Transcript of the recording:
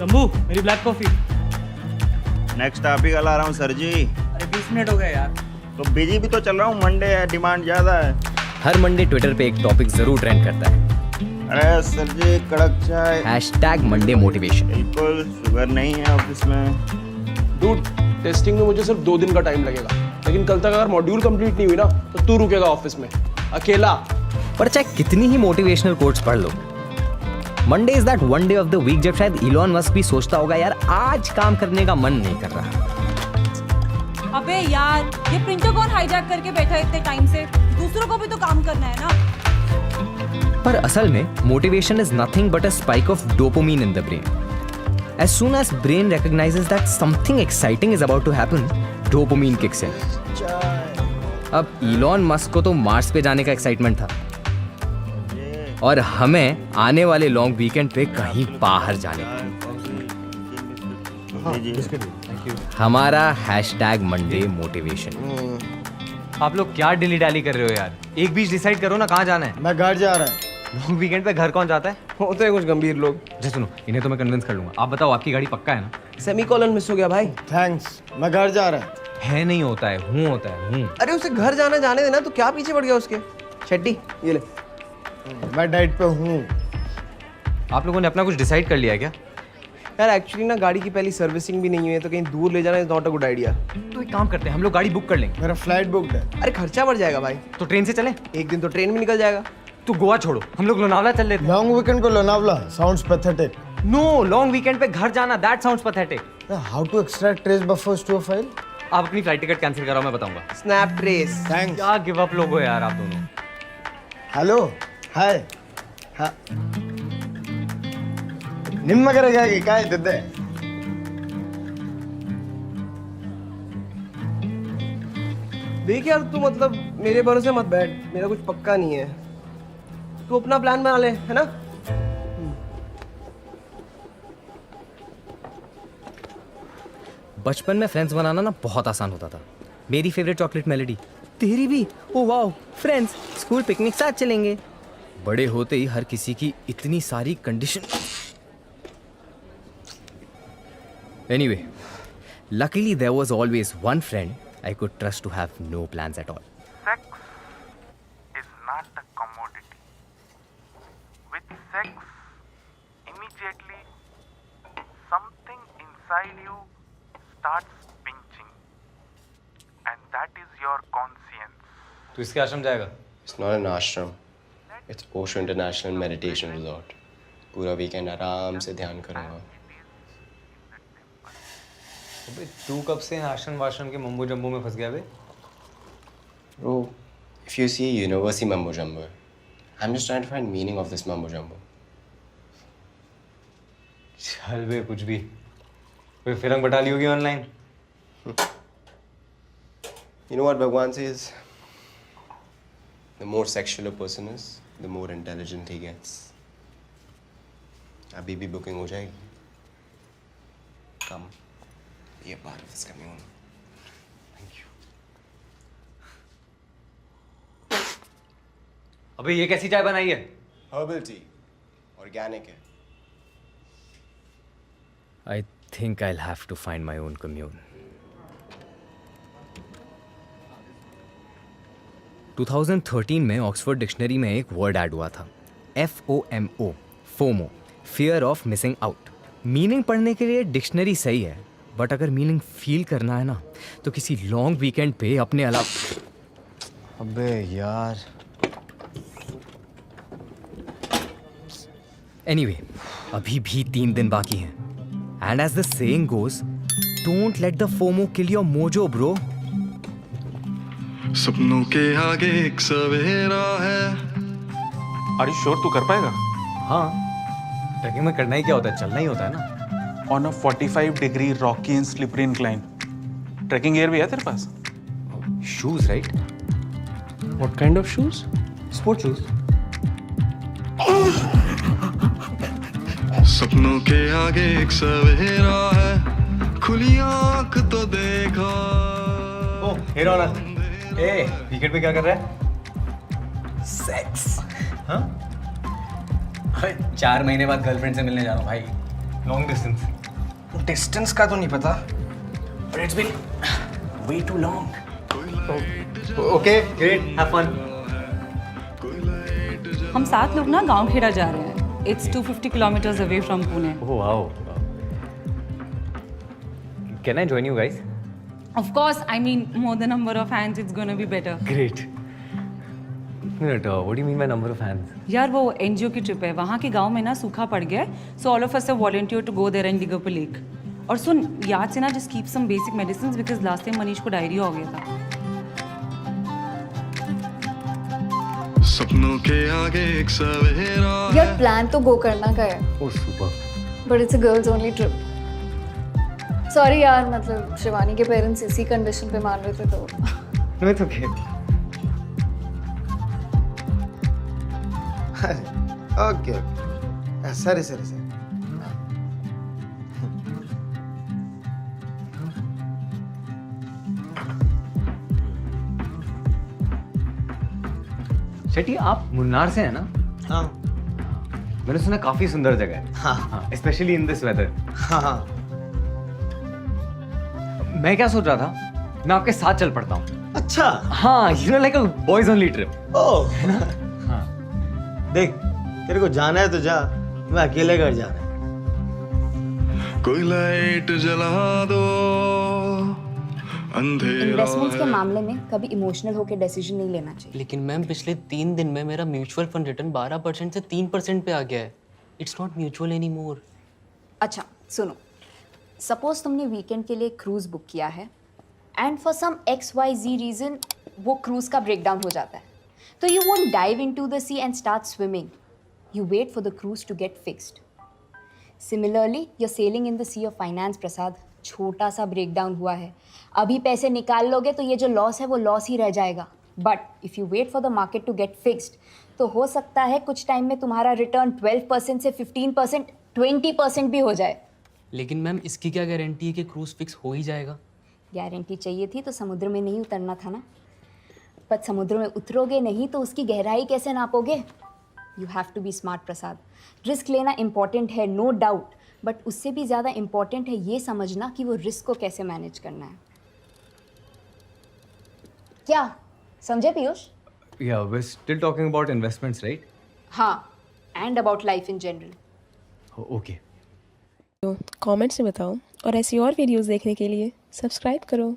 शंभू मेरी black coffee. Next topic ला रहा हूँ सर जी। अरे 20 मिनट हो गए यार। तो बिजी भी तो चल रहा हूँ, मंडे है, डिमांड ज्यादा है। हर मंडे ट्विटर पे एक टॉपिक जरूर ट्रेंड करता है। अरे सर जी कड़क चाय। #Monday motivation। बिल्कुल, शुगर नहीं है ऑफिस में। डूड, टेस्टिंग में मुझे सिर्फ 2 दिन का टाइम लगेगा, लेकिन कल तक अगर मॉड्यूल कंप्लीट नहीं हुई ना तो तू रुकेगा ऑफिस में अकेला। पर चाहे कितनी ही मोटिवेशनल कोट्स पढ़ लो, Monday is that one day of the week जब शायद इलॉन मस्क भी सोचता होगा यार आज काम करने का मन नहीं कर रहा। अबे यार, ये प्रिंटर कौन हाईजैक करके बैठा है इतने टाइम से? दूसरों को भी तो काम करना है ना। पर असल में motivation is nothing but a spike of dopamine in the brain. As soon as brain recognizes that something exciting is about to happen, dopamine kicks in. अब इलॉन मस्क को तो मार्स पे जाने का एक्साइटमेंट था और हमें आने वाले लॉन्ग वीकेंड पे कहीं बाहर जाने का। हमारा #Monday motivation। आप लोग क्या डिली डाली कर रहे हो यार? एक बीच डिसाइड करो ना, कहाँ जाना है? मैं घर जा रहा है। लॉन्ग वीकेंड पे घर कौन जाता है? होते हैं कुछ गंभीर लोग। जी सुनो, इन्हें तो मैं कन्विंस कर लूंगा। आप बताओ, आपकी गाड़ी पक्का है ना? सेमीकोलन मिस हो गया भाई। थैंक्स, मैं घर जा रहा है नहीं होता है, हूँ होता है, हूँ। अरे उसे घर जाना जाने देना, तो क्या पीछे पड़ गया उसके। शेट्टी ये ले। है। मैं डाइट पे हूँ। आप लोगों ने अपना कुछ डिसाइड कर लिया है क्या? यार एक्चुअली ना गाड़ी की पहली सर्विसिंग भी नहीं हुई है, तो कहीं दूर ले जाना is not a good idea. तो एक काम करते हैं, हम लोग गाड़ी बुक कर लेंगे। मेरा फ्लाइट बुक्ड है। अरे खर्चा बढ़ जाएगा भाई। तो ट्रेन से चलें? एक दिन तो ट्रेन में निकल जाएगा। तू गोवा छोड़ो, हम लोग लोनावला चल लेते हैं। लॉन्ग वीकेंड को Lonavala sounds pathetic. No, long weekend पे घर जाना, that sounds pathetic. How to extract trace buffers to a file? आप अपनी फ्लाइट टिकट कैंसिल कराओ, मैं बताऊंगा। Snap trace. थैंक्स। क्या गिव अप लोग हो यार आप दोनों। हेलो हाय हाँ ನಿಮ್ಮ ಕರೆಗಾಗಿ ಕಾಯ್ತಿದ್ದೆ. देख यार, तू मतलब मेरे भरोसे मत बैठ, मेरा कुछ पक्का नहीं है। तू अपना प्लान बना ले, है ना? बचपन में फ्रेंड्स बनाना ना बहुत आसान होता था। मेरी फेवरेट चॉकलेट मेलेडी, तेरी भी। Oh wow, friends, school picnic साथ चलेंगे। बड़े होते ही हर किसी की इतनी सारी condition. Anyway, luckily there was always one friend I could trust to have no plans at all. Sex is not a commodity. With sex, immediately something inside you starts pinching, and that is your conscience. तू इसके आश्रम जाएगा? It's not an ashram. It's Osho International Meditation Resort. पूरा weekend आराम से ध्यान करूँगा। अबे तू कब से आश्रम वाश्रम के मम्बो जम्बो में फंस गया बे? Bro, if you see universe mumbo jumbo, I'm just trying to find meaning of this mumbo jumbo. चल बे, कुछ भी। कोई फिरंग बटा ली होगी online. You know what Bhagwan says? The more sexual a person is, the more intelligent he gets. अभी भी booking हो जाएगी। Come. Be a part of this commune. Thank you. अबे ये कैसी चाय बनाई है? Herbal tea. Organic है। I think I'll have to find my own commune. 2013 में ऑक्सफोर्ड डिक्शनरी में एक वर्ड ऐड हुआ था, FOMO, FOMO, Fear of Missing Out। Meaning पढ़ने के लिए डिक्शनरी सही है, बट अगर मीनिंग फील करना है ना तो किसी लॉन्ग वीकेंड पे अपने अलावा। अबे यार। एनीवे, अभी भी 3 दिन बाकी हैं। And as the saying goes, don't let the FOMO kill your mojo bro. सपनों के आगे एक सवेरा है। आर यू श्योर तू कर पाएगा? हाँ, ट्रैकिंग में करना ही क्या होता है, चलना ही होता है ना। On a 45 degree rocky and slippery incline. Trekking gear भी है तेरे पास? Shoes right? What kind of shoes? Sport shoes. सपनों के आगे एक सवेरा है, खुली आंख तो देखा। ओ हीरो ऑनर, ए वीकेंड पे क्या कर रहा है? सेक्स। हाँ? 4 महीने बाद गर्लफ्रेंड से मिलने जा रहा हूँ भाई। Long distance. डिस्टेंस का तो नहीं पता, but it's been way too long. Okay, great. Have fun. हम 7 लोग ना गांव खेड़ा जा रहे हैं. It's 250 kilometers away from Pune. Oh wow. Can I join you guys? Of course, I mean, more the number of hands, it's gonna be better. Great. Minute, what do you mean by number of hands? यार वो NGO की trip है, वहाँ के गांव में ना सूखा पड़ गया है, so all of us have volunteered to go there and dig up a lake. और सुन, याद से ना just keep some basic medicines because last time Manish को डायरिया हो गया था. सपनों के आगे एक सवेरा यार प्लान तो गो करना का है, Oh super. But it's a girls only trip. Sorry यार, मतलब शिवानी के पेरेंट्स इसी कंडीशन पे मान रहे थे तो. No, it's okay. Okay sorry sorry sorry. Shetty, आप मुन्नार से हैं ना? हाँ मैंने सुना काफी सुंदर जगह है. हाँ स्पेशली इन दिस वेदर. हाँ. मैं क्या सोच रहा था, मैं आपके साथ चल पड़ता हूँ. अच्छा. हाँ, you know like a boys only trip. Oh हाँ. देख, तेरे को जाना है तो जा, मैं अकेले घर जा रहा है. कोई लाइट जला दो अंधेरा इन्वेस्टमेंट्स के मामले में कभी इमोशनल होकर डिसीजन नहीं लेना चाहिए. लेकिन मैम पिछले 3 दिन में मेरा म्यूचुअल फंड रिटर्न 12% से 3% पे आ गया है. It's not mutual any more. अच्छा सुनो, सपोज तुमने वीकेंड के लिए क्रूज बुक किया है and for some XYZ reason वो क्रूज का ब्रेकडाउन हो जाता है, तो you won't dive into the sea and start swimming. You wait for the cruise to get fixed. Similarly you are sailing in the sea of finance. Prasad, छोटा सा breakdown हुआ है, अभी पैसे निकाल लोगे तो ये जो लॉस है वो लॉस ही रह जाएगा. But if you wait for the market to get fixed, तो हो सकता है कुछ टाइम में तुम्हारा रिटर्न 12% से 15%, 20% भी हो जाए. लेकिन मैम इसकी क्या गारंटी है कि क्रूज फिक्स हो ही जाएगा? गारंटी चाहिए थी तो समुद्र में नहीं उतरना था ना. पर समुद्र में उतरोगे नहीं तो उसकी गहराई कैसे नापोगे? You have to be smart Prasad. Risk लेना इंपॉर्टेंट है, नो डाउट, बट उससे भी ज़्यादा इंपॉर्टेंट है ये समझना कि वो रिस्क को कैसे मैनेज करना है. क्या समझे Piyush? Yeah, we're still talking about investments, right? हाँ, and about life in general. Okay. Comments में बताओ और ऐसी और वीडियोस देखने के लिए सब्सक्राइब करो.